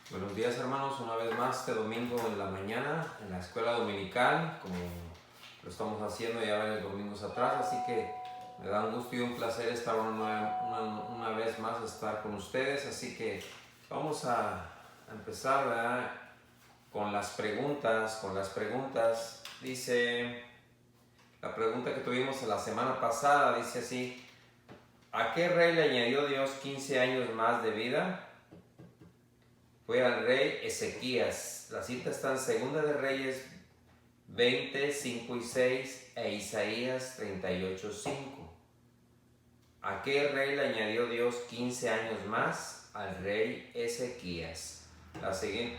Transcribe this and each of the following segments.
Buenos días, hermanos, una vez más este domingo en la mañana en la escuela dominical, como lo estamos haciendo ya varios domingos atrás, así que me da un gusto y un placer estar una vez más estar con ustedes, así que vamos a empezar, ¿verdad? Con las preguntas. Dice, la pregunta que tuvimos la semana pasada dice así: ¿a qué rey le añadió Dios 15 años más de vida? Fue al rey Ezequías. La cita está en Segunda de Reyes 20, 5 y 6 e Isaías 38, 5. ¿A qué rey le añadió Dios 15 años más? Al rey Ezequías.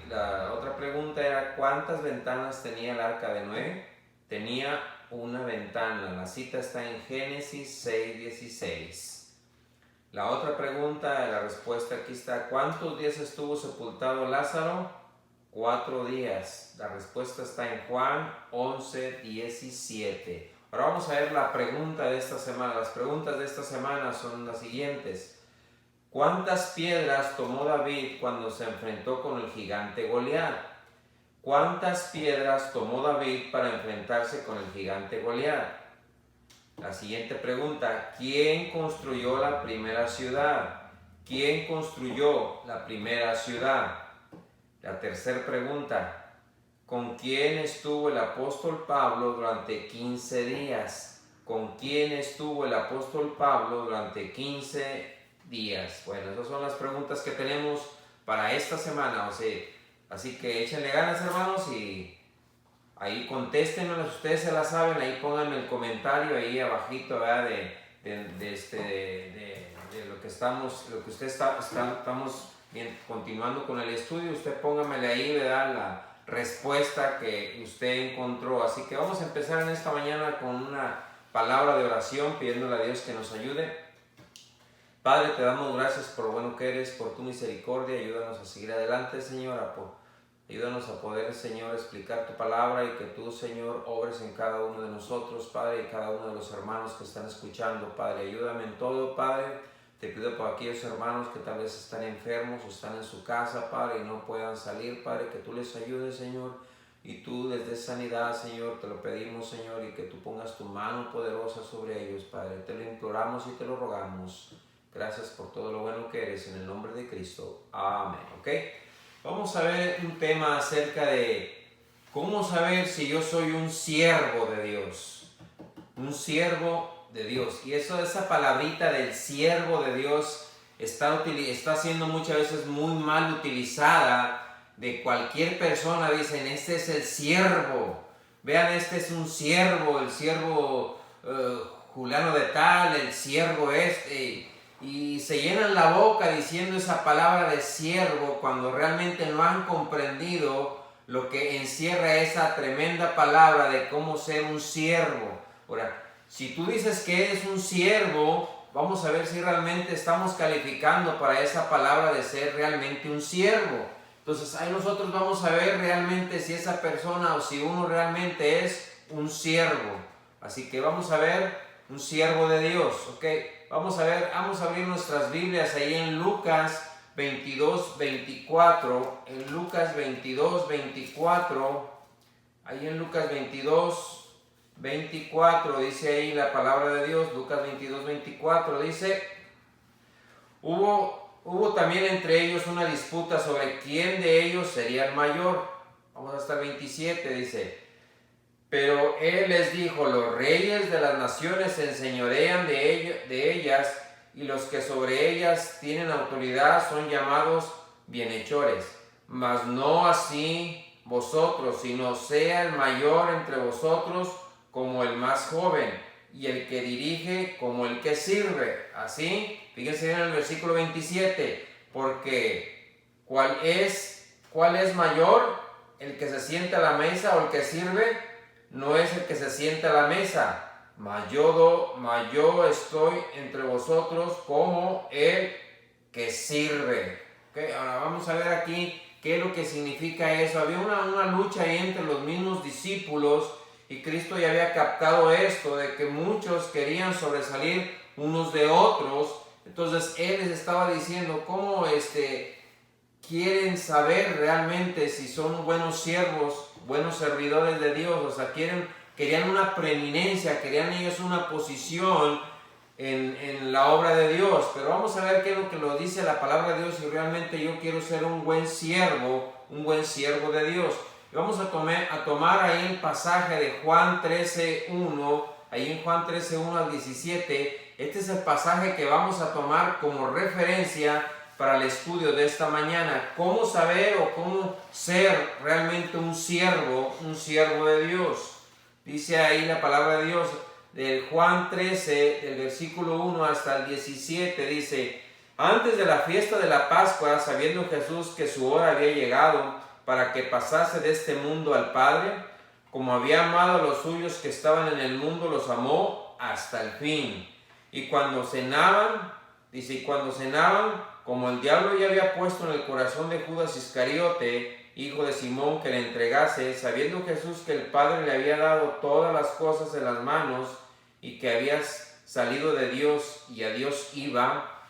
La otra pregunta era: ¿cuántas ventanas tenía el arca de Noé? Tenía una ventana. La cita está en Génesis 6, 16. La otra pregunta, la respuesta aquí está: ¿cuántos días estuvo sepultado Lázaro? 4 días. La respuesta está en Juan 11, 17. Ahora vamos a ver la pregunta de esta semana. Las preguntas de esta semana son las siguientes. ¿Cuántas piedras tomó David cuando se enfrentó con el gigante Goliat? ¿Cuántas piedras tomó David para enfrentarse con el gigante Goliat? La siguiente pregunta: ¿quién construyó la primera ciudad? ¿Quién construyó la primera ciudad? La tercera pregunta: ¿con quién estuvo el apóstol Pablo durante 15 días? ¿Con quién estuvo el apóstol Pablo durante 15 días? Bueno, esas son las preguntas que tenemos para esta semana, así que échenle ganas, hermanos, y ahí contéstenmelas, ustedes se las saben, ahí pónganme el comentario ahí abajito, ¿verdad? De lo que estamos bien, continuando con el estudio. Usted póngamele ahí, ¿verdad? La respuesta que usted encontró. Así que vamos a empezar en esta mañana con una palabra de oración, pidiéndole a Dios que nos ayude. Padre, te damos gracias por lo bueno que eres, por tu misericordia. Ayúdanos a seguir adelante, Señor, ayúdanos a poder, Señor, explicar tu palabra y que tú, Señor, obres en cada uno de nosotros, Padre, y cada uno de los hermanos que están escuchando, Padre. Ayúdame en todo, Padre. Te pido por aquellos hermanos que tal vez están enfermos o están en su casa, Padre, y no puedan salir, Padre, que tú les ayudes, Señor, y tú les des sanidad, Señor. Te lo pedimos, Señor, y que tú pongas tu mano poderosa sobre ellos, Padre. Te lo imploramos y te lo rogamos. Gracias por todo lo bueno que eres, en el nombre de Cristo. Amén. ¿Ok? Vamos a ver un tema acerca de cómo saber si yo soy un siervo de Dios. Un siervo de Dios. Y esa palabrita del siervo de Dios está siendo muchas veces muy mal utilizada de cualquier persona. Dicen, este es el siervo. Vean, este es un siervo, el siervo Juliano de tal, el siervo este. Y se llenan la boca diciendo esa palabra de siervo cuando realmente no han comprendido lo que encierra esa tremenda palabra de cómo ser un siervo. Ahora, si tú dices que eres un siervo, vamos a ver si realmente estamos calificando para esa palabra de ser realmente un siervo. Entonces ahí nosotros vamos a ver realmente si esa persona o si uno realmente es un siervo. Así que vamos a ver un siervo de Dios, ¿ok? Vamos a abrir nuestras Biblias ahí en Lucas 22, 24. En Lucas 22, 24. Ahí en Lucas 22, 24 dice ahí la palabra de Dios. Lucas 22, 24 dice: Hubo también entre ellos una disputa sobre quién de ellos sería el mayor. Vamos hasta el 27, dice: pero él les dijo, los reyes de las naciones se enseñorean de ellas, y los que sobre ellas tienen autoridad son llamados bienhechores. Mas no así vosotros, sino sea el mayor entre vosotros como el más joven, y el que dirige como el que sirve. Así, fíjense en el versículo 27, porque ¿cuál es mayor? ¿El que se sienta a la mesa o el que sirve? No es el que se sienta a la mesa, mas yo estoy entre vosotros como el que sirve. ¿Okay? Ahora vamos a ver aquí qué es lo que significa eso. Había una lucha ahí entre los mismos discípulos, y Cristo ya había captado esto, de que muchos querían sobresalir unos de otros. Entonces Él les estaba diciendo, quieren saber realmente si son buenos siervos, buenos servidores de Dios, o sea, querían una preeminencia, querían ellos una posición en la obra de Dios. Pero vamos a ver qué es lo que lo dice la palabra de Dios si realmente yo quiero ser un buen siervo de Dios. Y vamos a tomar ahí el pasaje de Juan 13:1, ahí en Juan 13:1 al 17. Este es el pasaje que vamos a tomar como referencia para el estudio de esta mañana. ¿Cómo saber o cómo ser realmente un siervo de Dios? Dice ahí la palabra de Dios, del Juan 13, del versículo 1 hasta el 17, dice: antes de la fiesta de la Pascua, sabiendo Jesús que su hora había llegado para que pasase de este mundo al Padre, como había amado a los suyos que estaban en el mundo, los amó hasta el fin. Y cuando cenaban, como el diablo ya había puesto en el corazón de Judas Iscariote, hijo de Simón, que le entregase, sabiendo Jesús que el Padre le había dado todas las cosas en las manos y que había salido de Dios y a Dios iba.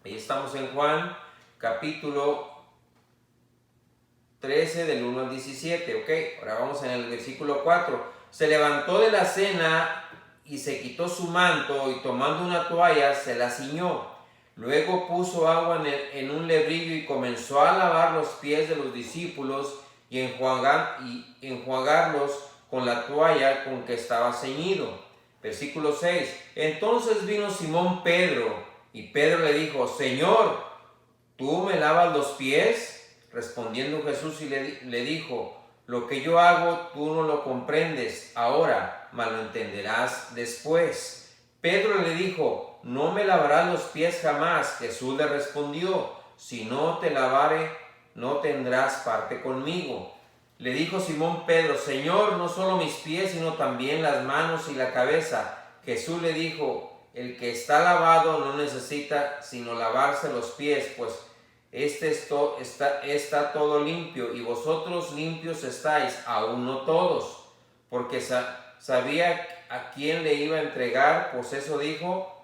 Ahí estamos en Juan capítulo 13 del 1 al 17, ¿ok? Ahora vamos en el versículo 4. Se levantó de la cena y se quitó su manto y tomando una toalla se la ciñó. Luego puso agua en un lebrillo y comenzó a lavar los pies de los discípulos y enjuagarlos con la toalla con que estaba ceñido. Versículo 6. Entonces vino Simón Pedro y Pedro le dijo: Señor, ¿tú me lavas los pies? Respondiendo Jesús y le dijo: lo que yo hago tú no lo comprendes ahora, mas lo entenderás después. Pedro le dijo: no me lavarás los pies jamás. Jesús le respondió: si no te lavare, no tendrás parte conmigo. Le dijo Simón Pedro: Señor, no solo mis pies, sino también las manos y la cabeza. Jesús le dijo: el que está lavado no necesita sino lavarse los pies, pues está todo limpio, y vosotros limpios estáis, aún no todos. Porque sabía a quién le iba a entregar, pues eso dijo,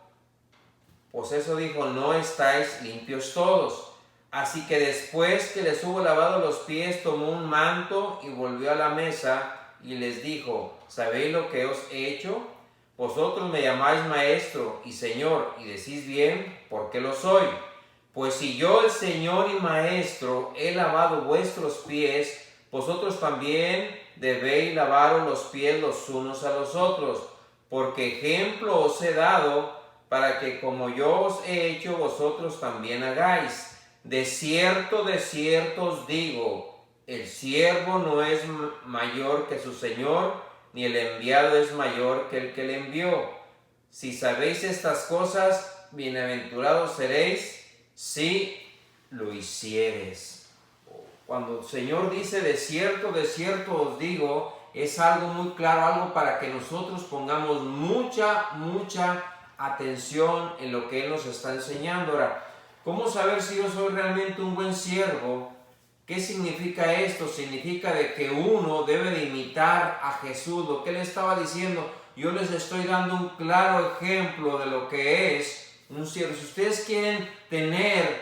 no estáis limpios todos. Así que después que les hubo lavado los pies, tomó un manto y volvió a la mesa y les dijo: ¿sabéis lo que os he hecho? Vosotros me llamáis maestro y señor, y decís bien, porque lo soy. Pues si yo, el Señor y Maestro, he lavado vuestros pies, vosotros también debéis lavaros los pies los unos a los otros, porque ejemplo os he dado, para que como yo os he hecho, vosotros también hagáis. De cierto os digo, el siervo no es mayor que su Señor, ni el enviado es mayor que el que le envió. Si sabéis estas cosas, bienaventurados seréis si lo hicieres. Cuando el Señor dice de cierto os digo, es algo muy claro, algo para que nosotros pongamos mucha atención en lo que Él nos está enseñando. Ahora, ¿cómo saber si yo soy realmente un buen siervo? ¿Qué significa esto? Significa de que uno debe de imitar a Jesús. Lo que Él estaba diciendo, yo les estoy dando un claro ejemplo de lo que es un siervo. Si ustedes quieren tener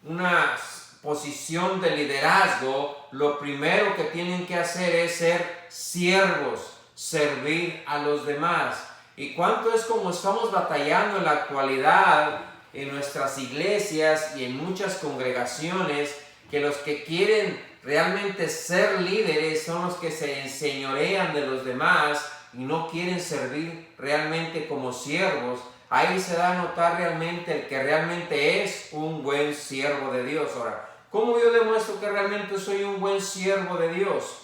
una posición de liderazgo, lo primero que tienen que hacer es ser siervos, servir a los demás. ¿Y cuánto es como estamos batallando en la actualidad en nuestras iglesias y en muchas congregaciones, que los que quieren realmente ser líderes son los que se enseñorean de los demás y no quieren servir realmente como siervos? Ahí se da a notar realmente el que realmente es un buen siervo de Dios. Ahora, ¿cómo yo demuestro que realmente soy un buen siervo de Dios?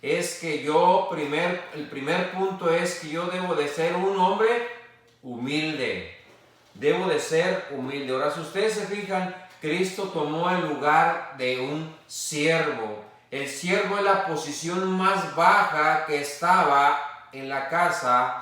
Es que el primer punto es que yo debo de ser un hombre humilde. Debo de ser humilde. Ahora, si ustedes se fijan, Cristo tomó el lugar de un siervo. El siervo es la posición más baja que estaba en la casa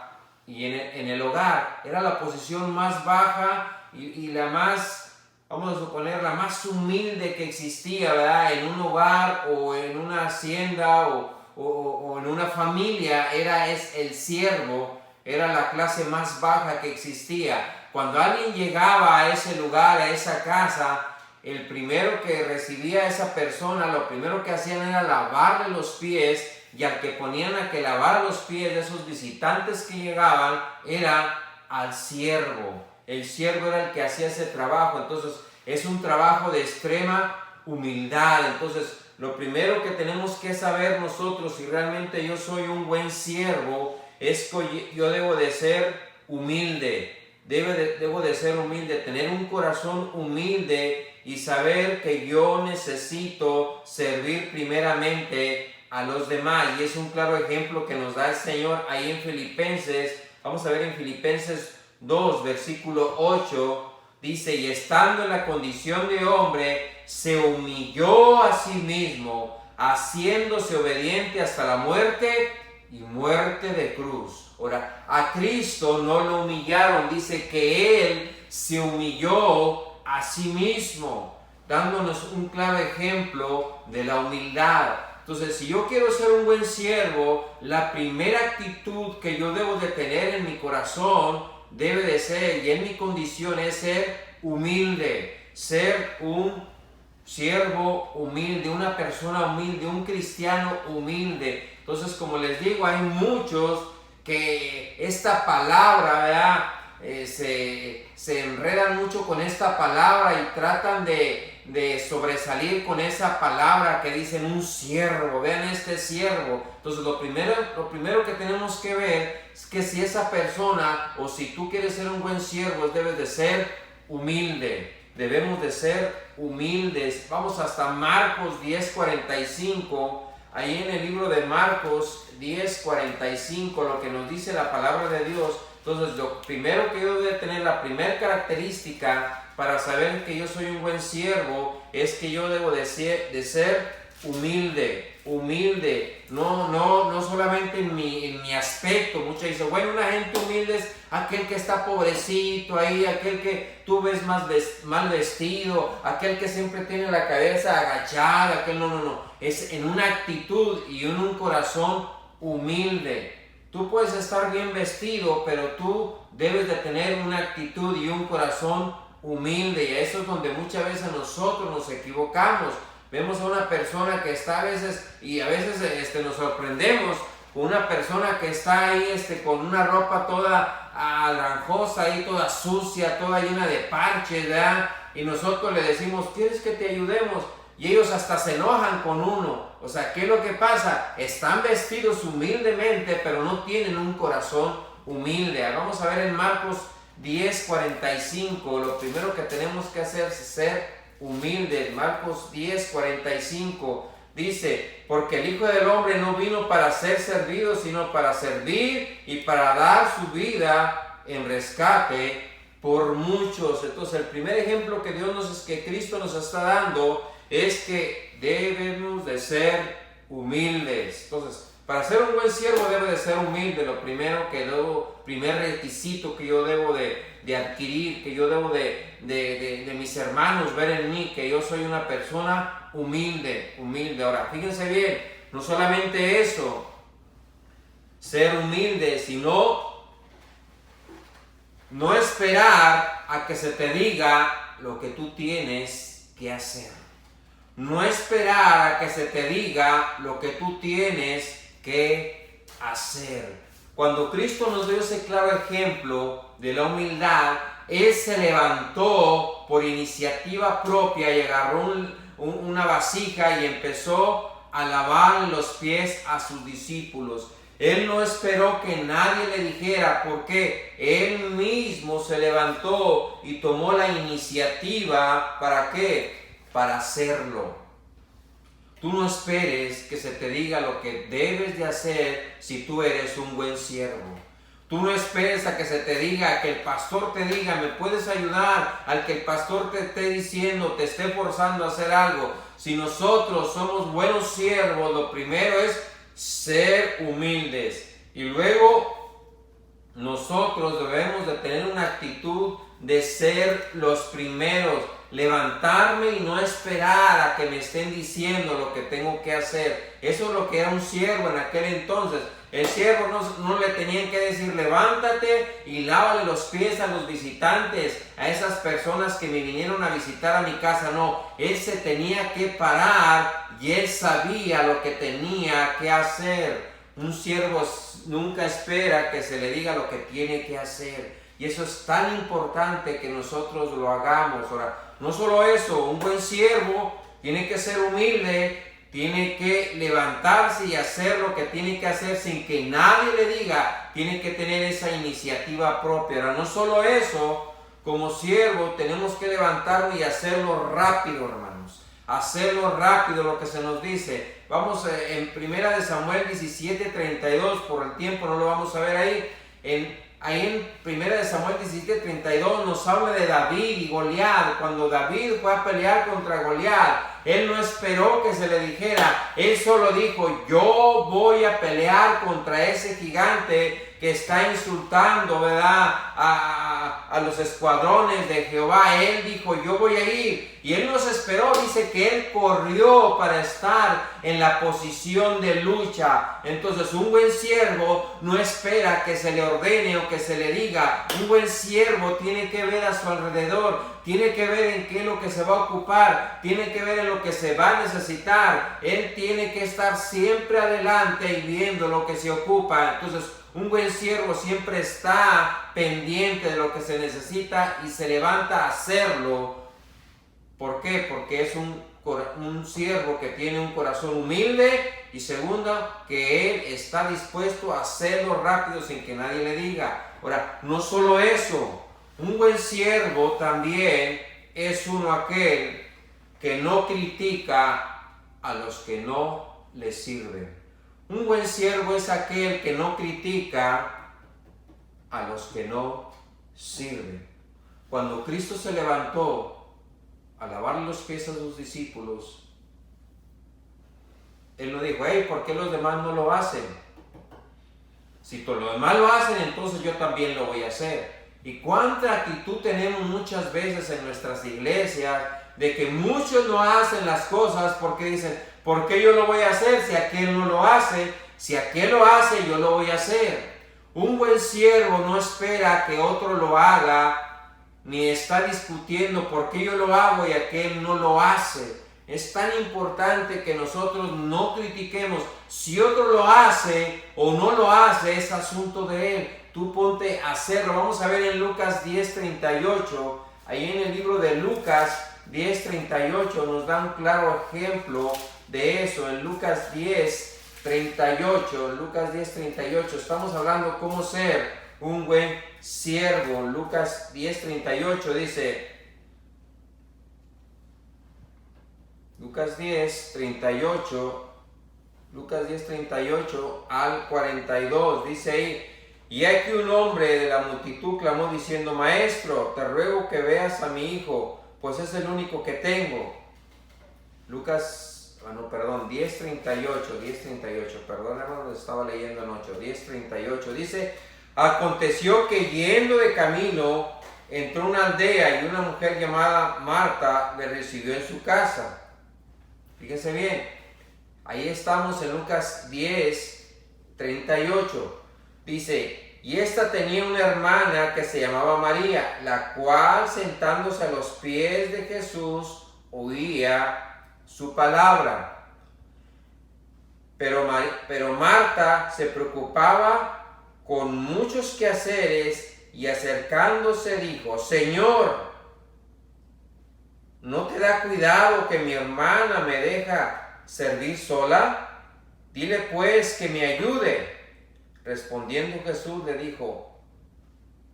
y en el hogar. Era la posición más baja y la más, vamos a suponer, la más humilde que existía, ¿verdad? En un hogar o en una hacienda o en una familia, es el siervo, era la clase más baja que existía. Cuando alguien llegaba a ese lugar, a esa casa, el primero que recibía a esa persona, lo primero que hacían era lavarle los pies, y al que ponían a que lavar los pies de esos visitantes que llegaban era al siervo. El siervo era el que hacía ese trabajo. Entonces es un trabajo de extrema humildad. Entonces lo primero que tenemos que saber nosotros, si realmente yo soy un buen siervo, es que yo debo de ser humilde. Debo de ser humilde, tener un corazón humilde y saber que yo necesito servir primeramente a los demás. Y es un claro ejemplo que nos da el Señor ahí en Filipenses. Vamos a ver en Filipenses 2, versículo 8, dice: y estando en la condición de hombre, se humilló a sí mismo, haciéndose obediente hasta la muerte y muerte de cruz. Ahora, a Cristo no lo humillaron, dice que Él se humilló a sí mismo, dándonos un claro ejemplo de la humildad. Entonces, si yo quiero ser un buen siervo, la primera actitud que yo debo de tener en mi corazón debe de ser, y en mi condición, es ser humilde, ser un siervo humilde, una persona humilde, un cristiano humilde. Entonces, como les digo, hay muchos que esta palabra, ¿verdad? Se enredan mucho con esta palabra y tratan de sobresalir con esa palabra que dicen un siervo. Vean este siervo. Entonces lo primero que tenemos que ver es que si esa persona, o si tú quieres ser un buen siervo, debes de ser humilde. Debemos de ser humildes. Vamos hasta Marcos 10:45. Ahí en el libro de Marcos 10:45, lo que nos dice la palabra de Dios. Entonces, lo primero que yo debo de tener, la primera característica para saber que yo soy un buen siervo, es que yo debo de ser humilde. No solamente en mi aspecto. Muchos dicen, bueno, una gente humilde es aquel que está pobrecito ahí, aquel que tú ves mal vestido, aquel que siempre tiene la cabeza agachada, aquel no. Es en una actitud y en un corazón humilde. Tú puedes estar bien vestido, pero tú debes de tener una actitud y un corazón humilde, y eso es donde muchas veces nosotros nos equivocamos. Vemos a una persona que está a veces nos sorprendemos con una persona que está ahí con una ropa toda naranjosa, ahí toda sucia, toda llena de parches, ¿verdad? Y nosotros le decimos, ¿quieres que te ayudemos? Y ellos hasta se enojan con uno. O sea, ¿qué es lo que pasa? Están vestidos humildemente, pero no tienen un corazón humilde. Vamos a ver en Marcos 10:45, lo primero que tenemos que hacer es ser humildes. Marcos 10:45 dice: porque el Hijo del Hombre no vino para ser servido, sino para servir y para dar su vida en rescate por muchos. Entonces, el primer ejemplo que Cristo nos está dando es que debemos de ser humildes. Entonces, para ser un buen siervo debe de ser humilde. Lo primer requisito que yo debo de adquirir, que yo debo de mis hermanos ver en mí, que yo soy una persona humilde. Ahora, fíjense bien, no solamente eso, ser humilde, sino no esperar a que se te diga lo que tú tienes que hacer. No esperar a que se te diga lo que tú tienes que hacer. Cuando Cristo nos dio ese claro ejemplo de la humildad, Él se levantó por iniciativa propia y agarró una vasija y empezó a lavar los pies a sus discípulos. Él no esperó que nadie le dijera, porque Él mismo se levantó y tomó la iniciativa. ¿Para qué? Para hacerlo. Tú no esperes que se te diga lo que debes de hacer si tú eres un buen siervo. Tú no esperes a que se te diga, que el pastor te diga, ¿me puedes ayudar? Al que el pastor te esté diciendo, te esté forzando a hacer algo. Si nosotros somos buenos siervos, lo primero es ser humildes. Y luego nosotros debemos de tener una actitud de ser los primeros. levantarme y no esperar a que me estén diciendo lo que tengo que hacer. Eso es lo que era un siervo en aquel entonces. El siervo no le tenían que decir levántate y lávale los pies a los visitantes, a esas personas que me vinieron a visitar a mi casa. No, él se tenía que parar y él sabía lo que tenía que hacer. Un siervo nunca espera que se le diga lo que tiene que hacer. Y eso es tan importante que nosotros lo hagamos. Ahora, no solo eso, un buen siervo tiene que ser humilde, tiene que levantarse y hacer lo que tiene que hacer sin que nadie le diga. Tiene que tener esa iniciativa propia. Ahora, no solo eso, como siervo tenemos que levantarlo y hacerlo rápido, hermanos. Hacerlo rápido, lo que se nos dice. Vamos en 1 Samuel 17:32, por el tiempo no lo vamos a ver ahí. Ahí en 1 Samuel 17:32 nos habla de David y Goliat. Cuando David fue a pelear contra Goliat, él no esperó que se le dijera, él solo dijo, yo voy a pelear contra ese gigante que está insultando, ¿verdad?, a los escuadrones de Jehová. Él dijo, yo voy a ir. Y él no se esperó, dice que él corrió para estar en la posición de lucha. Entonces, un buen siervo no espera que se le ordene o que se le diga. Un buen siervo tiene que ver a su alrededor, tiene que ver en qué es lo que se va a ocupar, tiene que ver en lo que se va a necesitar. Él tiene que estar siempre adelante y viendo lo que se ocupa. Entonces, un buen siervo siempre está pendiente de lo que se necesita y se levanta a hacerlo. ¿Por qué? Porque es un siervo que tiene un corazón humilde, y segundo, que él está dispuesto a hacerlo rápido sin que nadie le diga. Ahora, no solo eso, un buen siervo también es uno aquel que no critica a los que no le sirven. Un buen siervo es aquel que no critica a los que no sirven. Cuando Cristo se levantó a lavarle los pies a sus discípulos, Él no dijo, hey, ¿por qué los demás no lo hacen? Si todos los demás lo hacen, entonces yo también lo voy a hacer. Y cuánta actitud tenemos muchas veces en nuestras iglesias de que muchos no hacen las cosas porque dicen, ¿por qué yo lo voy a hacer si aquel no lo hace? Si aquel lo hace, yo lo voy a hacer. Un buen siervo no espera que otro lo haga, ni está discutiendo por qué yo lo hago y aquel no lo hace. Es tan importante que nosotros no critiquemos. Si otro lo hace o no lo hace, es asunto de él. Tú ponte a hacerlo. Vamos a ver en Lucas 10:38. Ahí en el libro de Lucas 10:38 nos da un claro ejemplo de eso. En Lucas 10:38, Lucas 10:38, estamos hablando cómo ser un buen siervo. Lucas 10:38 dice, Lucas 10:38 al 42, dice ahí, y aquí un hombre de la multitud clamó diciendo, Maestro, te ruego que veas a mi hijo, pues es el único que tengo. 10:38, perdón hermano, estaba leyendo anoche. 10:38 dice, aconteció que yendo de camino, entró a una aldea y una mujer llamada Marta le recibió en su casa. Fíjense bien, ahí estamos en Lucas 10:38. Dice, y esta tenía una hermana que se llamaba María, la cual sentándose a los pies de Jesús oía su palabra. Pero Marta se preocupaba con muchos quehaceres y acercándose dijo, Señor, ¿no te da cuidado que mi hermana me deja servir sola? Dile pues que me ayude. Respondiendo Jesús le dijo,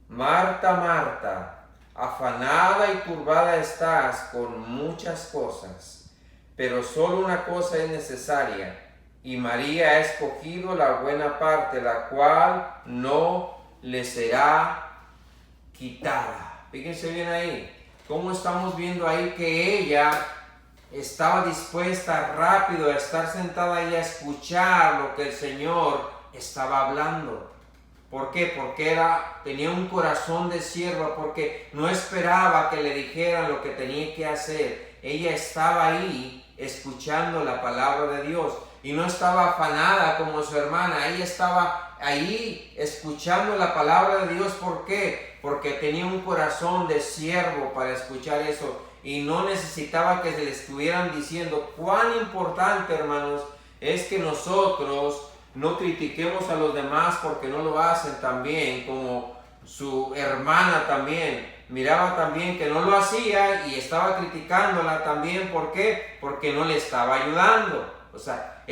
Marta, Marta, afanada y turbada estás con muchas cosas, pero solo una cosa es necesaria, y María ha escogido la buena parte, la cual no le será quitada. Fíjense bien ahí, cómo estamos viendo ahí que ella estaba dispuesta rápido a estar sentada ahí a escuchar lo que el Señor estaba hablando. ¿Por qué? Porque tenía un corazón de sierva, porque no esperaba que le dijeran lo que tenía que hacer. Ella estaba ahí escuchando la palabra de Dios y no estaba afanada como su hermana. Ella estaba ahí escuchando la palabra de Dios. ¿Por qué? Porque tenía un corazón de siervo para escuchar eso y no necesitaba que se le estuvieran diciendo. Cuán importante, hermanos, es que nosotros no critiquemos a los demás porque no lo hacen tan bien, como su hermana también. Miraba también que no lo hacía y estaba criticándola también. ¿Por qué? Porque no le estaba ayudando. O sea,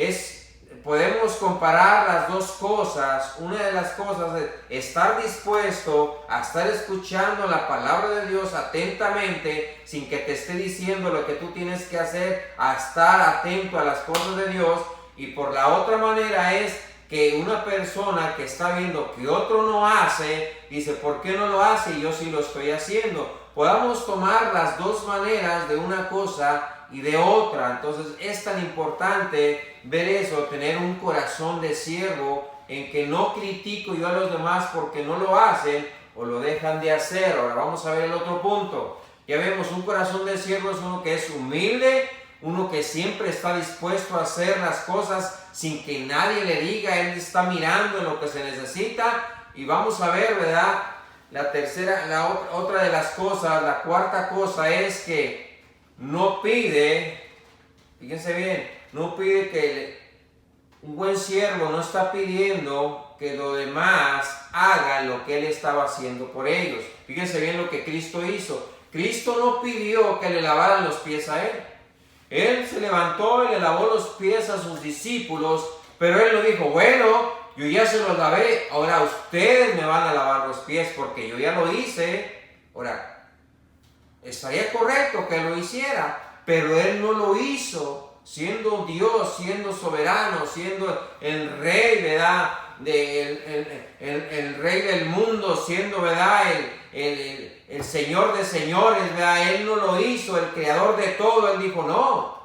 podemos comparar las dos cosas. Una de las cosas es estar dispuesto a estar escuchando la palabra de Dios atentamente, sin que te esté diciendo lo que tú tienes que hacer, a estar atento a las cosas de Dios. Y por la otra manera es que una persona que está viendo que otro no hace, dice, ¿por qué no lo hace y yo sí lo estoy haciendo? Podamos tomar las dos maneras de una cosa y de otra. Entonces es tan importante ver eso, tener un corazón de siervo en que no critico yo a los demás porque no lo hacen o lo dejan de hacer. Ahora vamos a ver el otro punto. Ya vemos, un corazón de siervo es uno que es humilde, uno que siempre está dispuesto a hacer las cosas sin que nadie le diga. Él está mirando en lo que se necesita. Y vamos a ver, ¿verdad? Otra de las cosas, la cuarta cosa es que no pide, fíjense bien, no pide un buen siervo no está pidiendo que los demás hagan lo que él estaba haciendo por ellos. Fíjense bien lo que Cristo hizo. Cristo no pidió que le lavaran los pies a él. Él se levantó y le lavó los pies a sus discípulos, pero él no dijo, bueno, yo ya se los lavé, ahora ustedes me van a lavar los pies porque yo ya lo hice. Ahora, estaría correcto que lo hiciera, pero él no lo hizo, siendo Dios, siendo soberano, siendo el rey, ¿verdad? El rey del mundo, siendo, ¿verdad? El Señor de señores, ¿verdad? Él no lo hizo, el creador de todo. Él dijo, no.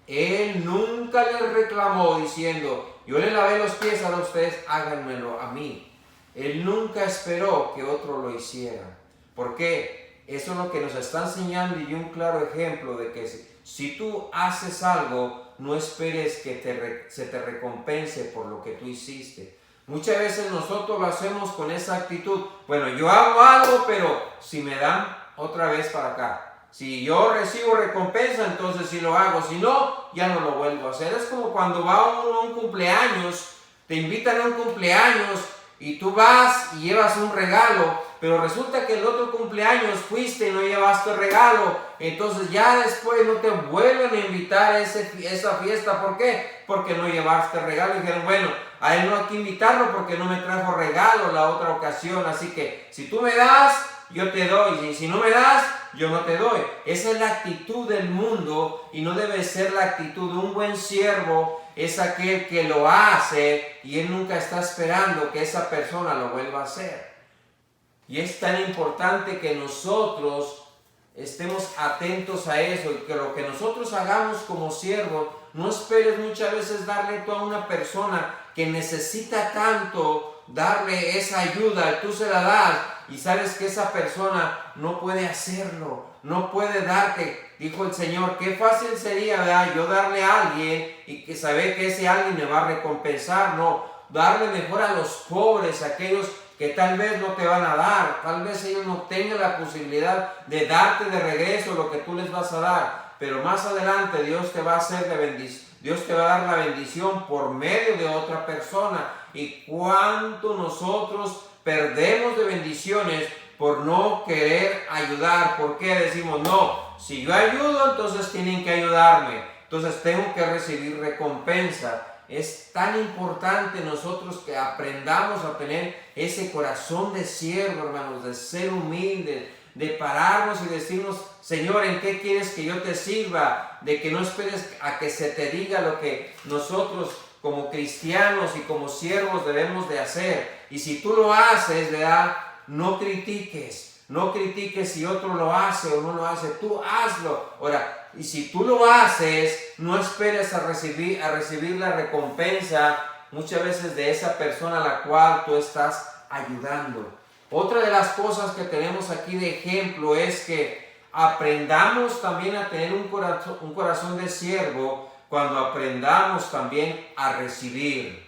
Él nunca le reclamó diciendo, yo le lavé los pies a ustedes, háganmelo a mí. Él nunca esperó que otro lo hiciera. ¿Por qué? Eso es lo que nos está enseñando y un claro ejemplo de que si tú haces algo, no esperes que se te recompense por lo que tú hiciste. Muchas veces nosotros lo hacemos con esa actitud. Bueno, yo hago algo, pero si me dan, otra vez para acá. Si yo recibo recompensa, entonces sí lo hago. Si no, ya no lo vuelvo a hacer. Es como cuando va uno a un cumpleaños, te invitan a un cumpleaños y tú vas y llevas un regalo, pero resulta que el otro cumpleaños fuiste y no llevaste regalo. Entonces ya después no te vuelven a invitar a esa fiesta. ¿Por qué? Porque no llevaste regalo. Y dijeron, bueno, a él no hay que invitarlo porque no me trajo regalo la otra ocasión. Así que si tú me das, yo te doy. Y si no me das, yo no te doy. Esa es la actitud del mundo y no debe ser la actitud de un buen siervo. Es aquel que lo hace y él nunca está esperando que esa persona lo vuelva a hacer. Y es tan importante que nosotros estemos atentos a eso y que lo que nosotros hagamos como siervos, no esperes muchas veces darle tú a una persona que necesita tanto, darle esa ayuda, tú se la das y sabes que esa persona no puede hacerlo, no puede darte. Dijo el Señor, qué fácil sería, ¿verdad?, yo darle a alguien y que saber que ese alguien me va a recompensar. No, darle mejor a los pobres, a aquellos que tal vez no te van a dar, tal vez ellos no tengan la posibilidad de darte de regreso lo que tú les vas a dar, pero más adelante Dios te va a hacer de bendición, Dios te va a dar la bendición por medio de otra persona. Y cuánto nosotros perdemos de bendiciones por no querer ayudar. ¿Por qué decimos no? Si yo ayudo, entonces tienen que ayudarme, entonces tengo que recibir recompensa. Es tan importante nosotros que aprendamos a tener ese corazón de siervo, hermanos, de ser humilde, de pararnos y decirnos, Señor, ¿en qué quieres que yo te sirva? De que no esperes a que se te diga lo que nosotros como cristianos y como siervos debemos de hacer. Y si tú lo haces, ¿verdad?, no critiques. No critiques si otro lo hace o no lo hace. Tú hazlo. Ahora, y si tú lo haces, no esperes a recibir la recompensa muchas veces de esa persona a la cual tú estás ayudando. Otra de las cosas que tenemos aquí de ejemplo es que aprendamos también a tener un corazón de siervo cuando aprendamos también a recibir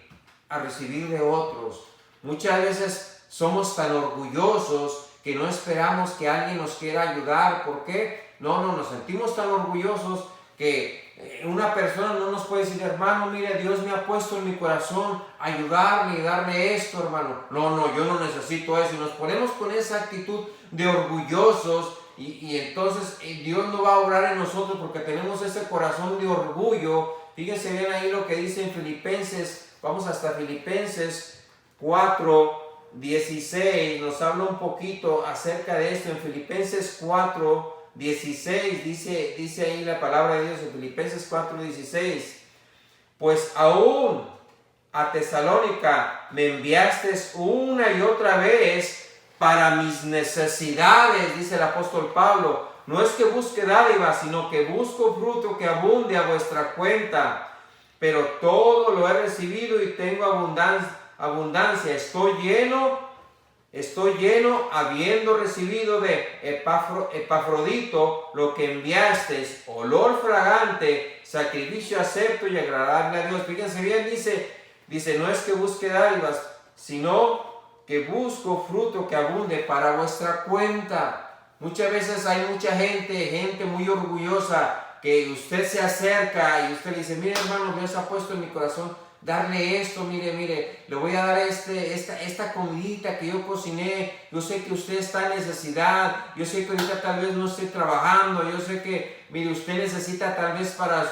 de otros. Muchas veces somos tan orgullosos que no esperamos que alguien nos quiera ayudar. ¿Por qué? No, nos sentimos tan orgullosos que una persona no nos puede decir, hermano, mire, Dios me ha puesto en mi corazón ayudarle y darle esto, hermano. No, yo no necesito eso. Y nos ponemos con esa actitud de orgullosos y entonces Dios no va a obrar en nosotros porque tenemos ese corazón de orgullo. Fíjense bien ahí lo que dice en Filipenses, vamos hasta Filipenses 4:16, nos habla un poquito acerca de esto. En Filipenses 4:16 dice ahí la palabra de Dios en Filipenses 4:16, pues aún a Tesalónica me enviaste una y otra vez para mis necesidades, dice el apóstol Pablo. No es que busque dádivas, sino que busco fruto que abunde a vuestra cuenta. Pero todo lo he recibido y tengo abundancia. Estoy lleno habiendo recibido de Epafrodito lo que enviasteis, olor fragante, sacrificio acepto y agradable a Dios. Fíjense bien, dice, no es que busque dádivas, sino que busco fruto que abunde para vuestra cuenta. Muchas veces hay mucha gente muy orgullosa, que usted se acerca y usted le dice, mire hermano, Dios ha puesto en mi corazón darle esto, mire, le voy a dar esta comidita que yo cociné, yo sé que usted está en necesidad, yo sé que ahorita tal vez no esté trabajando, yo sé que, mire, usted necesita tal vez para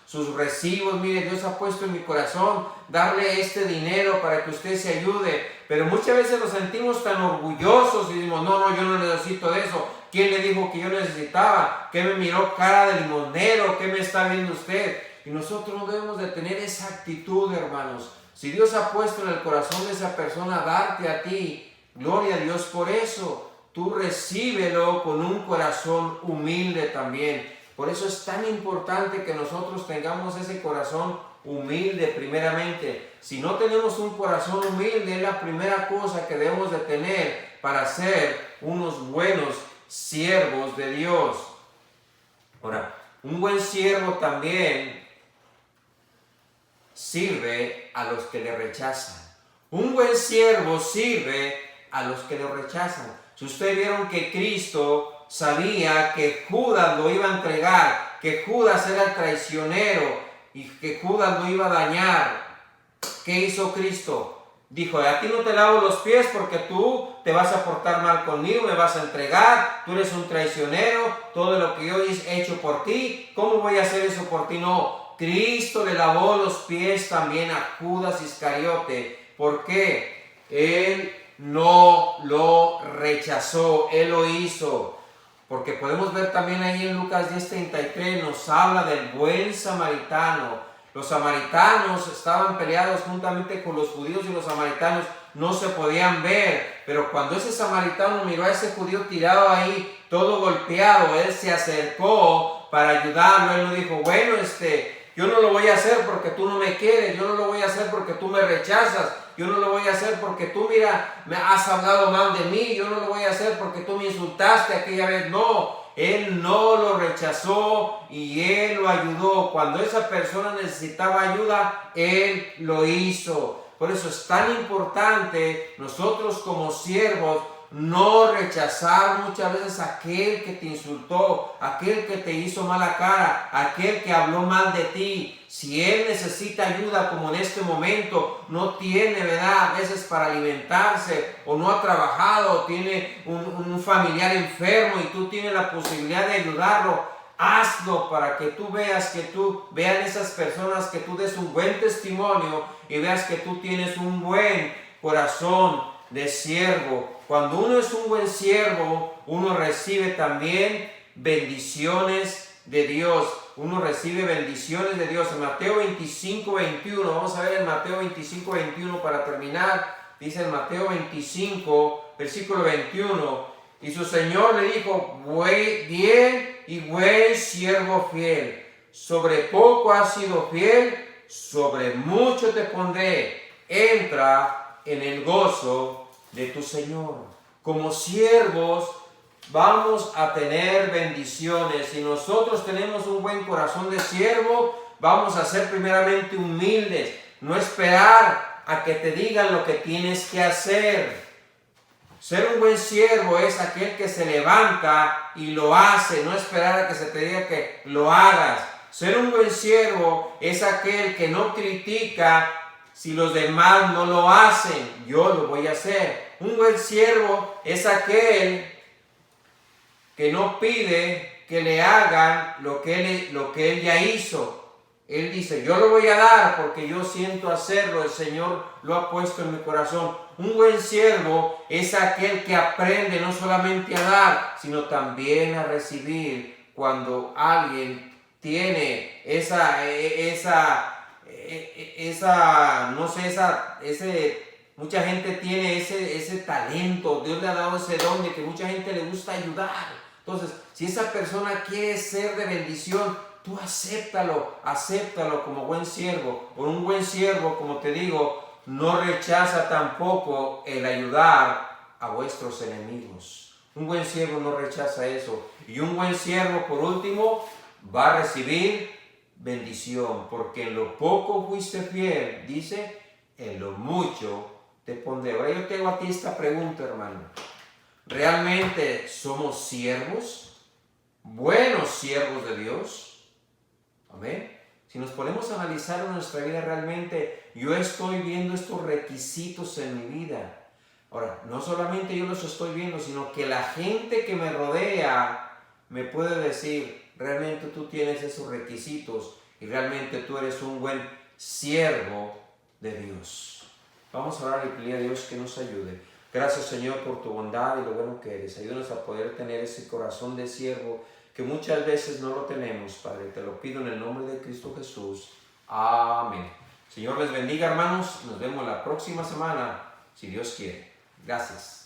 sus recibos, mire, Dios ha puesto en mi corazón darle este dinero para que usted se ayude. Pero muchas veces nos sentimos tan orgullosos y decimos, no, yo no necesito de eso. ¿Quién le dijo que yo necesitaba? ¿Qué me miró cara de limonero? ¿Qué me está viendo usted? Y nosotros no debemos de tener esa actitud, hermanos. Si Dios ha puesto en el corazón de esa persona darte a ti, gloria a Dios por eso. Tú recíbelo con un corazón humilde también. Por eso es tan importante que nosotros tengamos ese corazón humilde primeramente. Si no tenemos un corazón humilde, es la primera cosa que debemos de tener para ser unos buenos siervos de Dios. Ahora, un buen siervo también sirve a los que le rechazan. Un buen siervo sirve a los que lo rechazan. Si ustedes vieron que Cristo sabía que Judas lo iba a entregar, que Judas era el traicionero y que Judas lo iba a dañar, ¿qué hizo Cristo? Dijo, a ti no te lavo los pies porque tú te vas a portar mal conmigo, me vas a entregar, tú eres un traicionero, todo lo que yo he hecho por ti, ¿cómo voy a hacer eso por ti? No, Cristo le lavó los pies también a Judas Iscariote. ¿Por qué? Él no lo rechazó, Él lo hizo. Porque podemos ver también ahí en Lucas 10:33, nos habla del buen samaritano. Los samaritanos estaban peleados juntamente con los judíos y los samaritanos no se podían ver. Pero cuando ese samaritano miró a ese judío tirado ahí, todo golpeado, él se acercó para ayudarlo. Él no dijo, bueno, yo no lo voy a hacer porque tú no me quieres, yo no lo voy a hacer porque tú me rechazas, yo no lo voy a hacer porque tú, mira, me has hablado mal de mí, yo no lo voy a hacer porque tú me insultaste aquella vez. No, él no lo rechazó y él lo ayudó. Cuando esa persona necesitaba ayuda, él lo hizo. Por eso es tan importante nosotros como siervos no rechazar muchas veces a aquel que te insultó, aquel que te hizo mala cara, aquel que habló mal de ti. Si él necesita ayuda, como en este momento, no tiene, ¿verdad?, a veces para alimentarse, o no ha trabajado, o tiene un familiar enfermo y tú tienes la posibilidad de ayudarlo, hazlo para que tú vean esas personas, que tú des un buen testimonio y veas que tú tienes un buen corazón de siervo. Cuando uno es un buen siervo, uno recibe también bendiciones de Dios. Uno recibe bendiciones de Dios. En Mateo 25:21, vamos a ver en Mateo 25:21 para terminar. Dice en Mateo 25, versículo 21, y su Señor le dijo, bien y buen siervo fiel, sobre poco has sido fiel, sobre mucho te pondré, entra en el gozo de tu Señor. Como siervos vamos a tener bendiciones. Si nosotros tenemos un buen corazón de siervo, vamos a ser primeramente humildes, no esperar a que te digan lo que tienes que hacer. Ser un buen siervo es aquel que se levanta y lo hace, no esperar a que se te diga que lo hagas. Ser un buen siervo es aquel que no critica si los demás no lo hacen, yo lo voy a hacer. Un buen siervo es aquel que no pide que le hagan lo que él ya hizo. Él dice, yo lo voy a dar porque yo siento hacerlo, el Señor lo ha puesto en mi corazón. Un buen siervo es aquel que aprende no solamente a dar, sino también a recibir cuando alguien tiene mucha gente tiene ese talento, Dios le ha dado ese don de que mucha gente le gusta ayudar. Entonces, si esa persona quiere ser de bendición, tú acéptalo como buen siervo. Por un buen siervo, como te digo, no rechaza tampoco el ayudar a vuestros enemigos. Un buen siervo no rechaza eso. Y un buen siervo, por último, va a recibir bendición, porque en lo poco fuiste fiel, dice, en lo mucho te pondré. Ahora yo te hago a ti esta pregunta, hermano. ¿Realmente somos siervos? ¿Buenos siervos de Dios? Amén. Si nos ponemos a analizar en nuestra vida, realmente yo estoy viendo estos requisitos en mi vida. Ahora, no solamente yo los estoy viendo, sino que la gente que me rodea me puede decir, realmente tú tienes esos requisitos y realmente tú eres un buen siervo de Dios. Vamos a orar y pedir a Dios que nos ayude. Gracias, Señor, por tu bondad y lo bueno que eres. Ayúdanos a poder tener ese corazón de siervo que muchas veces no lo tenemos, Padre. Te lo pido en el nombre de Cristo Jesús. Amén. Señor les bendiga, hermanos. Nos vemos la próxima semana, si Dios quiere. Gracias.